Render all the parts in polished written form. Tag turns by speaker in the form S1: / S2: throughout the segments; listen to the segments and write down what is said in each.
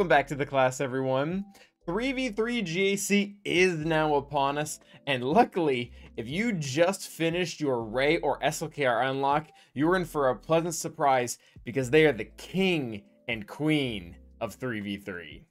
S1: Welcome back to the class, everyone. 3v3 GAC is now upon us, and luckily, if you just finished your Rey or SLKR unlock, you're in for a pleasant surprise because they are the king and queen of 3v3.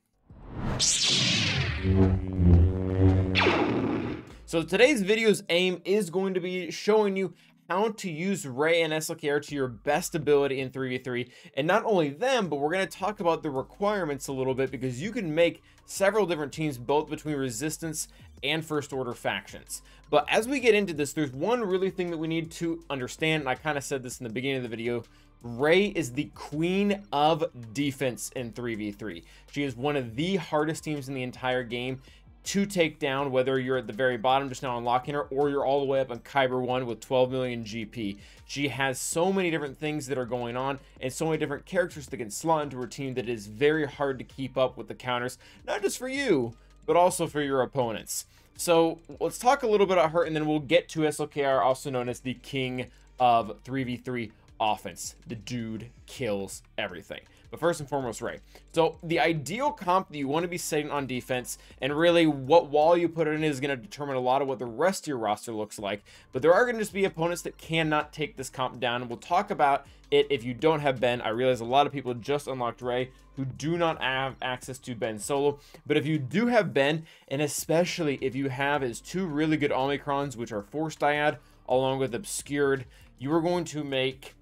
S1: So today's video's aim is going to be showing you how to use Rey and SLKR to your best ability in 3v3, and not only them, but we're going to talk about the requirements a little bit because you can make several different teams both between resistance and first order factions. But as we get into this, there's one really thing that we need to understand, and I kind of said this in the beginning of the video. Rey is the queen of defense in 3v3. She is one of the hardest teams in the entire game to take down, whether you're at the very bottom just now unlocking her or you're all the way up on Kyber 1 with 12 million GP. She has so many different things that are going on and so many different characters that can slot into her team that it is very hard to keep up with the counters, not just for you, but also for your opponents. So let's talk a little bit about her, and then we'll get to SLKR, also known as the king of 3v3 offense. The dude kills everything. But first and foremost, Rey. So the ideal comp that you want to be setting on defense, and really what wall you put it in, is going to determine a lot of what the rest of your roster looks like. But there are going to just be opponents that cannot take this comp down, and we'll talk about it if you don't have Ben. I realize a lot of people just unlocked Rey who do not have access to Ben solo. But if you do have Ben, and especially if you have his two really good Omicrons, which are Force Dyad along with Obscured, you are going to make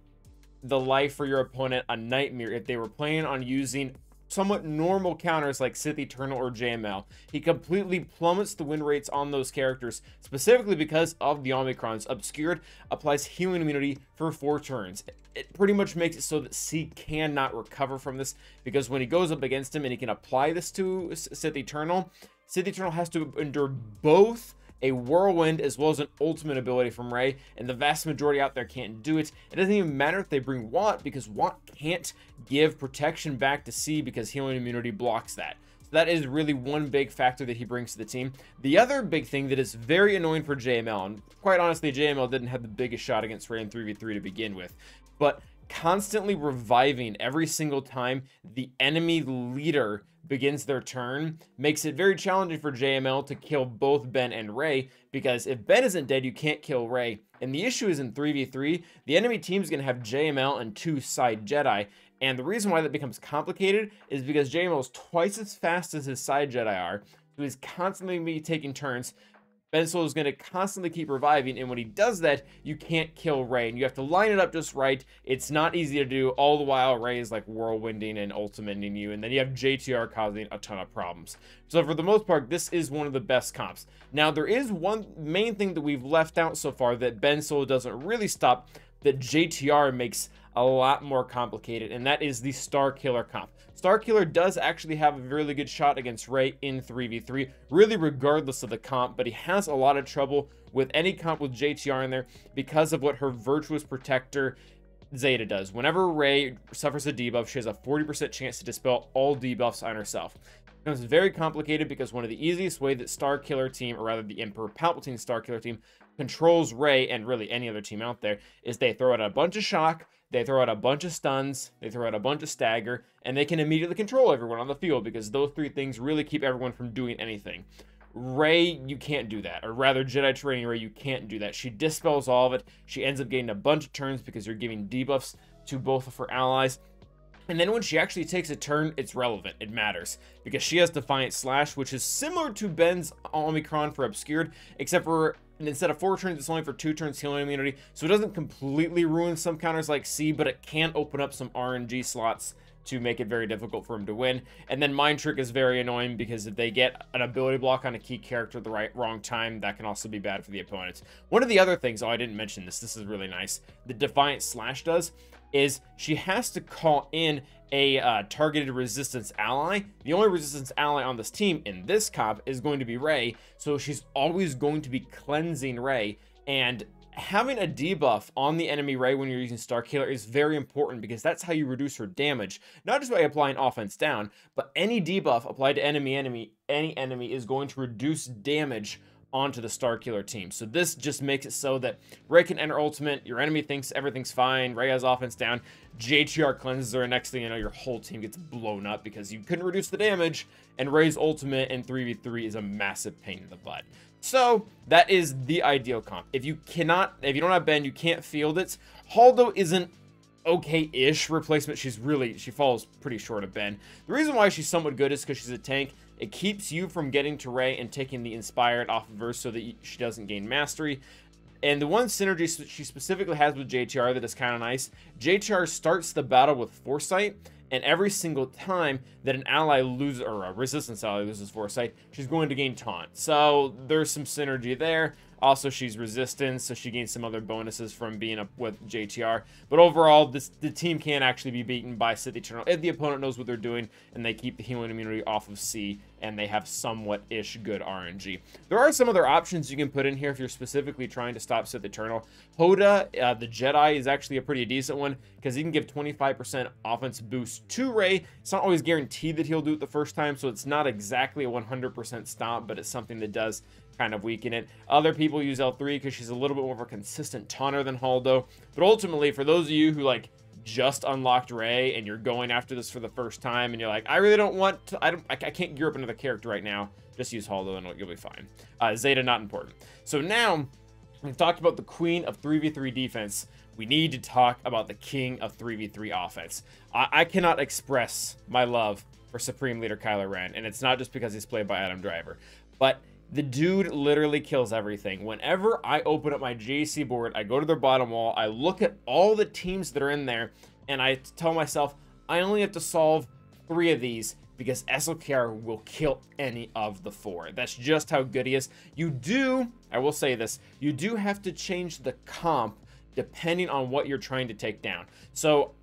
S1: the life for your opponent a nightmare if they were planning on using somewhat normal counters like Sith Eternal or JML. He completely plummets the win rates on those characters, specifically because of the Omicrons. Obscured applies healing immunity for 4 turns. It pretty much makes it so that C cannot recover from this, because when he goes up against him and he can apply this to Sith Eternal has to endure both a whirlwind as well as an ultimate ability from Rey, and the vast majority out there can't do it. It doesn't even matter if they bring Watt, because Watt can't give protection back to C because healing immunity blocks that. So that is really one big factor that he brings to the team. The other big thing that is very annoying for JML, and quite honestly JML didn't have the biggest shot against Rey in 3v3 to begin with, but constantly reviving every single time the enemy leader begins their turn makes it very challenging for JML to kill both Ben and Rey, because if Ben isn't dead, you can't kill Rey. And the issue is in 3v3, the enemy team is going to have JML and 2 side Jedi. And the reason why that becomes complicated is because JML is twice as fast as his side Jedi are, so he's constantly be taking turns. Ben Solo is going to constantly keep reviving, and when he does that, you can't kill Rey, and you have to line it up just right. It's not easy to do, all the while Rey is like whirlwinding and ultimating you, and then you have JTR causing a ton of problems. So for the most part, this is one of the best comps. Now, there is one main thing that we've left out so far that Ben Solo doesn't really stop, that JTR makes a lot more complicated, and that is the Star Killer comp. Star Killer does actually have a really good shot against Rey in 3v3, really regardless of the comp, but he has a lot of trouble with any comp with JTR in there because of what her Virtuous Protector Zeta does. Whenever Rey suffers a debuff, she has a 40% chance to dispel all debuffs on herself. It becomes very complicated because one of the easiest way that Star Killer team, or rather the Emperor Palpatine Star Killer team, controls Rey, and really any other team out there, is they throw out a bunch of shock, they throw out a bunch of stuns, they throw out a bunch of stagger, and they can immediately control everyone on the field, because those 3 things really keep everyone from doing anything. Rey, you can't do that, or rather Jedi Training Rey, you can't do that. She dispels all of it. She ends up getting a bunch of turns because you're giving debuffs to both of her allies. And then when she actually takes a turn, it's relevant. It matters, because she has Defiant Slash, which is similar to Ben's Omicron for Obscured, except for instead of 4 turns, it's only for 2 turns healing immunity. So it doesn't completely ruin some counters like C, but it can open up some RNG slots to make it very difficult for him to win. And then Mind Trick is very annoying, because if they get an ability block on a key character at the wrong time, that can also be bad for the opponents. One of the other things, oh, I didn't mention this, this is really nice, the Defiant Slash does, is she has to call in a targeted resistance ally. The only resistance ally on this team in this comp is going to be Rey, so she's always going to be cleansing Rey, and having a debuff on the enemy Rey when you're using Star Killer is very important, because that's how you reduce her damage, not just by applying offense down, but any debuff applied to any enemy is going to reduce damage onto the Star Killer team. So this just makes it so that Rey can enter ultimate, your enemy thinks everything's fine, Rey has offense down, JTR cleanses her, and next thing you know, your whole team gets blown up because you couldn't reduce the damage, and Rey's ultimate in 3v3 is a massive pain in the butt. So that is the ideal comp. If you don't have Ben, you can't field it. Haldo isn't okay-ish replacement. She falls pretty short of Ben. The reason why she's somewhat good is because she's a tank. It keeps you from getting to Rey and taking the Inspired off of her so that she doesn't gain Mastery. And the one synergy she specifically has with JTR that is kind of nice, JTR starts the battle with Foresight, and every single time that an ally loses, or a resistance ally loses Foresight, she's going to gain Taunt. So there's some synergy there. Also, she's resistant, so she gains some other bonuses from being up with JTR. But overall, the team can actually be beaten by Sith Eternal if the opponent knows what they're doing and they keep the healing immunity off of C and they have somewhat-ish good RNG. There are some other options you can put in here if you're specifically trying to stop Sith Eternal. Hoda, the Jedi, is actually a pretty decent one because he can give 25% offense boost to Rey. It's not always guaranteed that he'll do it the first time, so it's not exactly a 100% stop, but it's something that does kind of weaken it. Other people use L3 because she's a little bit more of a consistent taunter than Haldo. But ultimately, for those of you who like just unlocked Rey and you're going after this for the first time and you're like, I really don't want to, I can't gear up another character right now, just use Haldo and you'll be fine. Zeta, not important. So now we've talked about the queen of 3v3 defense. We need to talk about the king of 3v3 offense. I cannot express my love for Supreme Leader Kylo Ren, and it's not just because he's played by Adam Driver, but the dude literally kills everything. Whenever I open up my GAC board, I go to their bottom wall, I look at all the teams that are in there, and I tell myself, I only have to solve 3 of these because SLKR will kill any of the 4. That's just how good he is. You do, I will say this, you do have to change the comp depending on what you're trying to take down. So,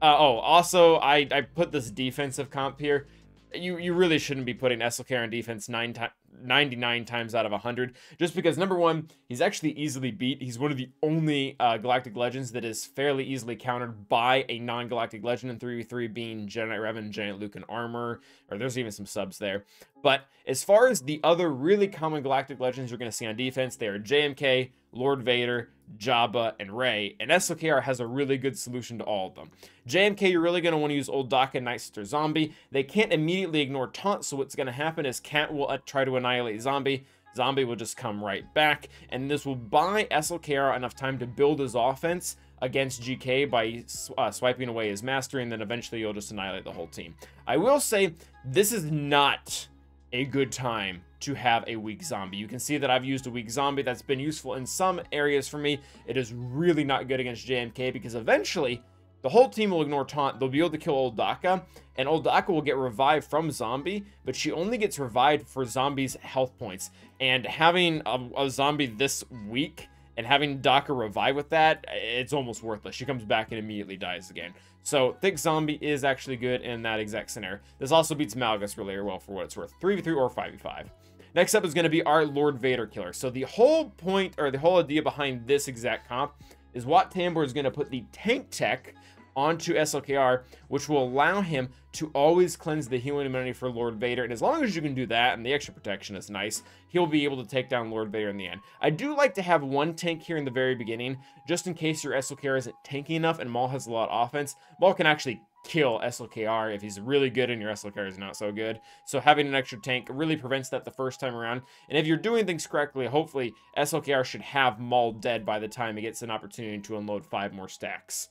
S1: also, I put this defensive comp here. You really shouldn't be putting SLKR in defense 99 times out of 100, just because number one, he's actually easily beat. He's one of the only Galactic Legends that is fairly easily countered by a non-Galactic Legend in 3v3, being Jedi Knight Revan, Giant Luke, and Armor, or there's even some subs there. But as far as the other really common Galactic Legends you're going to see on defense, they are JMK, Lord Vader, Jabba, and Rey, and SLKR has a really good solution to all of them. JMK, you're really going to want to use Old Daka, Night Sister, Zombie. They can't immediately ignore Taunt, so what's going to happen is Cat will try to annihilate Zombie. Zombie will just come right back, and this will buy SLKR enough time to build his offense against GK by swiping away his mastery, and then eventually you'll just annihilate the whole team. I will say, this is not a good time to have a weak zombie. You can see that I've used a weak zombie. That's been useful in some areas for me. It is really not good against JMK because eventually the whole team will ignore Taunt. They'll be able to kill Old Daka, and Old Daka will get revived from Zombie, but she only gets revived for Zombie's health points. And having a zombie this weak and having Daka revive with that, it's almost worthless. She comes back and immediately dies again. So Thick Zombie is actually good in that exact scenario. This also beats Malgus really well for what it's worth. 3v3 or 5v5. Next up is going to be our Lord Vader killer. So the whole point, or the whole idea behind this exact comp, is Wat Tambor is going to put the tank tech onto SLKR, which will allow him to always cleanse the healing immunity for Lord Vader. And as long as you can do that, and the extra protection is nice, he'll be able to take down Lord Vader in the end. I do like to have one tank here in the very beginning, just in case your SLKR isn't tanky enough and Maul has a lot of offense. Maul can actually kill SLKR if he's really good and your SLKR is not so good. So having an extra tank really prevents that the first time around. And if you're doing things correctly, hopefully SLKR should have Maul dead by the time he gets an opportunity to unload 5 more stacks.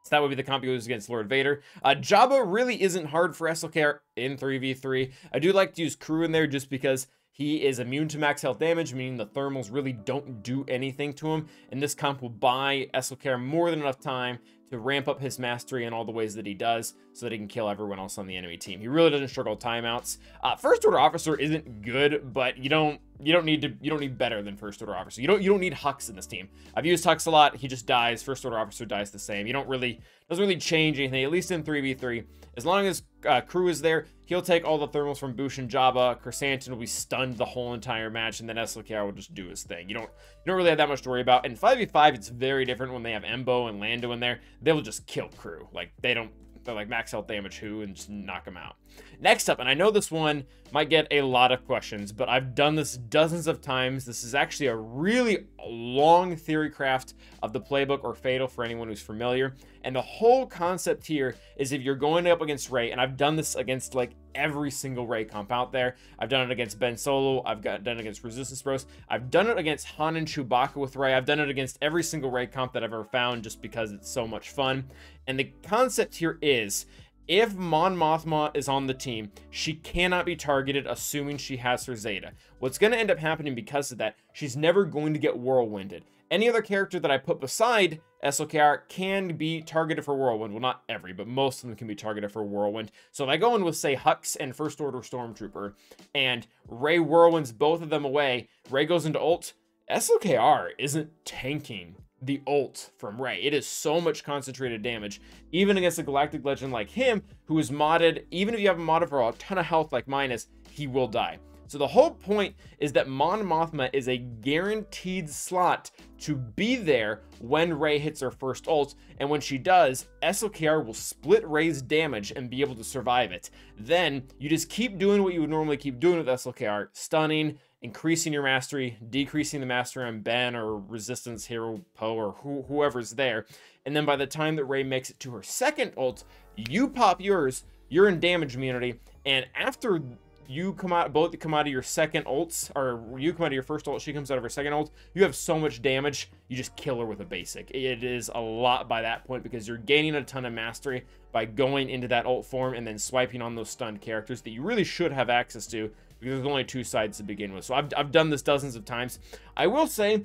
S1: So that would be the comp you use against Lord Vader. Jabba really isn't hard for SLKR in 3v3. I do like to use Crew in there just because he is immune to max health damage, meaning the thermals really don't do anything to him. And this comp will buy SLKR more than enough time to ramp up his mastery in all the ways that he does so that he can kill everyone else on the enemy team. He really doesn't struggle with timeouts. First Order Officer isn't good, but you don't need better than First Order Officer. You don't need Hux in this team. I've used Hux a lot. He just dies. First Order Officer dies the same. Doesn't really change anything, at least in 3v3. As long as Crew is there, he'll take all the thermals from Bush and Jabba. Chrysanthemum will be stunned the whole entire match, and then SLKR will just do his thing. You don't really have that much to worry about. In 5v5, it's very different when they have Embo and Lando in there. They will just kill Crew. Like, they don't they're like max health damage who and just knock them out. Next up, and I know this one might get a lot of questions, but I've done this dozens of times. This is actually a really long theory craft of the playbook, or Fatal for anyone who's familiar. And the whole concept here is if you're going up against Rey, and I've done this against like every single Rey comp out there. I've done it against Ben Solo. Done it against Resistance Bros. I've done it against Han and Chewbacca with Rey. I've done it against every single Rey comp that I've ever found just because it's so much fun. And the concept here is, if Mon Mothma is on the team, she cannot be targeted, assuming she has her Zeta. What's going to end up happening because of that, she's never going to get whirlwinded. Any other character that I put beside SLKR can be targeted for whirlwind. Well, not every, but most of them can be targeted for whirlwind. So if I go in with, say, Hux and First Order Stormtrooper, and Rey whirlwinds both of them away, Rey goes into ult, SLKR isn't tanking the ult from Rey. It is so much concentrated damage, even against a galactic legend like him, who is modded. Even if you have him modded for a ton of health like mine is, he will die. So the whole point is that Mon Mothma is a guaranteed slot to be there when Rey hits her first ult, and when she does, SLKR will split Rey's damage and be able to survive it. Then you just keep doing what you would normally keep doing with SLKR, stunning, increasing your mastery, decreasing the mastery on Ben or Resistance Hero Poe or whoever's there. And then by the time that Rey makes it to her second ult, you pop yours, you're in damage immunity, and after you come out, both come out of your second ults, or you come out of your first ult, she comes out of her second ult, you have so much damage, you just kill her with a basic. It is a lot by that point, because you're gaining a ton of mastery by going into that ult form and then swiping on those stunned characters that you really should have access to, because there's only two sides to begin with. So I've done this dozens of times. I will say,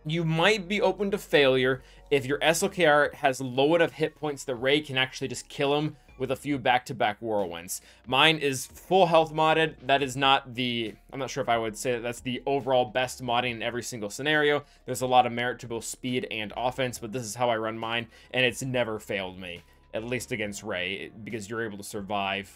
S1: you might be open to failure if your SLKR has low enough hit points that Rey can actually just kill him with a few back-to-back whirlwinds. Mine is full health modded. That is not the, I'm not sure if I would say that that's the overall best modding in every single scenario. There's a lot of merit to both speed and offense, but this is how I run mine, and it's never failed me, at least against Rey, because you're able to survive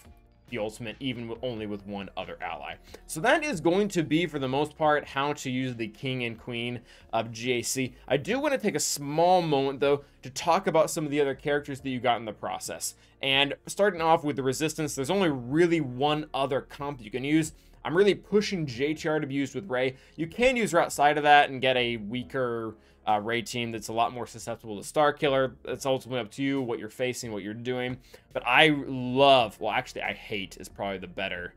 S1: the ultimate even only with one other ally. So that is going to be, for the most part, how to use the king and queen of GAC. I do want to take a small moment though to talk about some of the other characters that you got in the process. And starting off with the Resistance, there's only really one other comp you can use. I'm really pushing JTR to be used with Rey. You can use her outside of that and get a weaker Rey team that's a lot more susceptible to Star Killer. It's ultimately up to you, what you're facing, what you're doing. But I love, well, actually, I hate is probably the better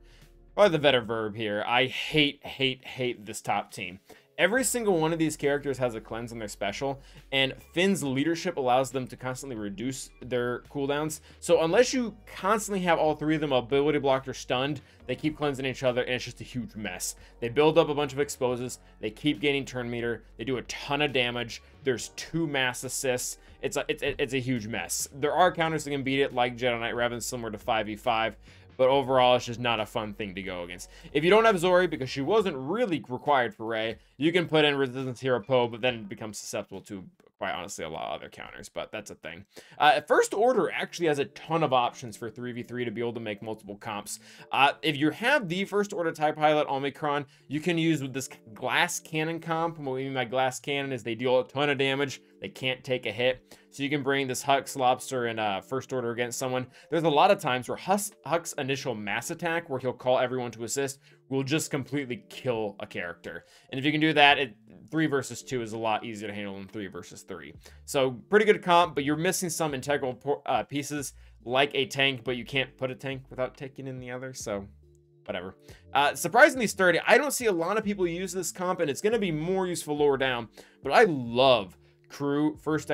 S1: verb here. I hate this top team. Every single one of these characters has a cleanse on their special, and Finn's leadership allows them to constantly reduce their cooldowns. So unless you constantly have all three of them ability blocked or stunned, they keep cleansing each other, and it's just a huge mess. They build up a bunch of exposes, they keep gaining turn meter, they do a ton of damage, there's 2 mass assists, it's a huge mess. There are counters that can beat it, like Jedi Knight Revan, similar to 5v5, but overall, it's just not a fun thing to go against. If you don't have Zori, because she wasn't really required for Rey, you can put in Resistance Hero Poe, but then it becomes susceptible to, quite honestly, a lot of other counters, but that's a thing. First Order actually has a ton of options for 3v3 to be able to make multiple comps. If you have the First Order TIE Pilot Omicron, you can use with this glass cannon comp. What we mean by glass cannon is they deal a ton of damage, they can't take a hit. So you can bring this Hux, Lobster, and First Order against someone. There's a lot of times where Hux's initial mass attack, where he'll call everyone to assist, will just completely kill a character. And if you can do that, 3 versus 2 is a lot easier to handle than 3 versus 3. So pretty good comp, but you're missing some integral pieces like a tank, but you can't put a tank without taking in the other, so whatever. Surprisingly sturdy. I don't see a lot of people use this comp, and it's going to be more useful lower down, but I love Crew, First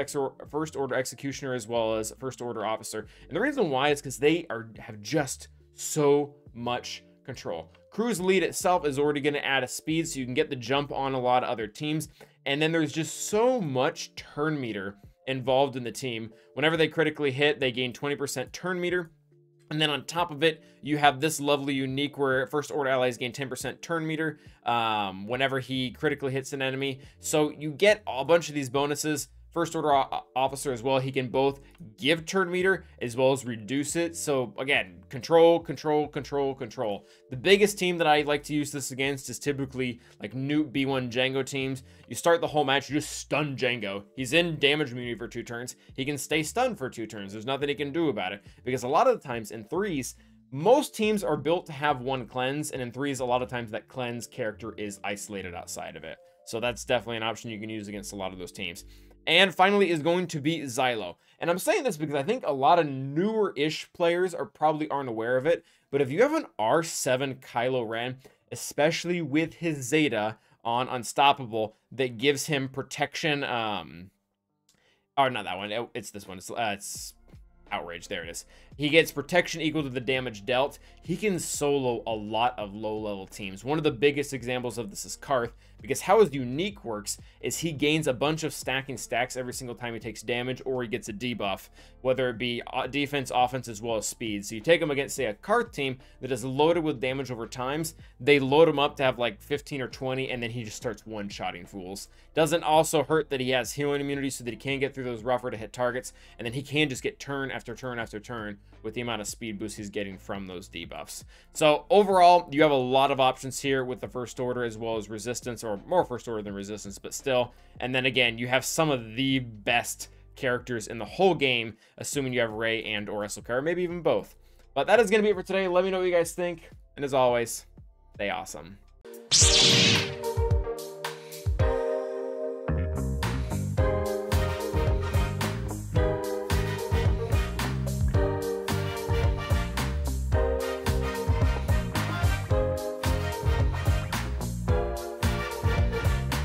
S1: Order Executioner, as well as First Order Officer. And the reason why is because they have just so much control. Crew's lead itself is already going to add a speed, so you can get the jump on a lot of other teams. And then there's just so much turn meter involved in the team. Whenever they critically hit, they gain 20% turn meter. And then on top of it, you have this lovely unique where First Order allies gain 10% turn meter whenever he critically hits an enemy. So you get a bunch of these bonuses first order officer as well. He can both give turn meter as well as reduce it. So again, control, control, control, control. The biggest team that I like to use this against is typically like Newt B1 Django teams. You start the whole match, you just stun Django. He's in damage immunity for 2 turns. He can stay stunned for 2 turns. There's nothing he can do about it, because a lot of the times in 3s, most teams are built to have 1 cleanse, and in 3s, a lot of times that cleanse character is isolated outside of it. So that's definitely an option you can use against a lot of those teams. And finally is going to be Xylo. And I'm saying this because I think a lot of newer-ish players probably aren't aware of it. But if you have an R7 Kylo Ren, especially with his Zeta on Unstoppable, that gives him protection, or not that one, it's this one, it's Outrage, there it is. He gets protection equal to the damage dealt. He can solo a lot of low-level teams. One of the biggest examples of this is Karth, because how his unique works is he gains a bunch of stacking stacks every single time he takes damage, or he gets a debuff, whether it be defense, offense, as well as speed. So you take him against, say, a Karth team that is loaded with damage over times, they load him up to have like 15 or 20, and then he just starts one-shotting fools. Doesn't also hurt that he has healing immunity so that he can get through those rougher to hit targets, and then he can just get turn after turn after turn with the amount of speed boost he's getting from those debuffs. So overall, you have a lot of options here with the first order as well as resistance, or more first order than resistance, but still. And then again, you have some of the best characters in the whole game, assuming you have Rey and or SLKR, maybe even both. But that is going to be it for today. Let me know what you guys think, and as always, stay awesome.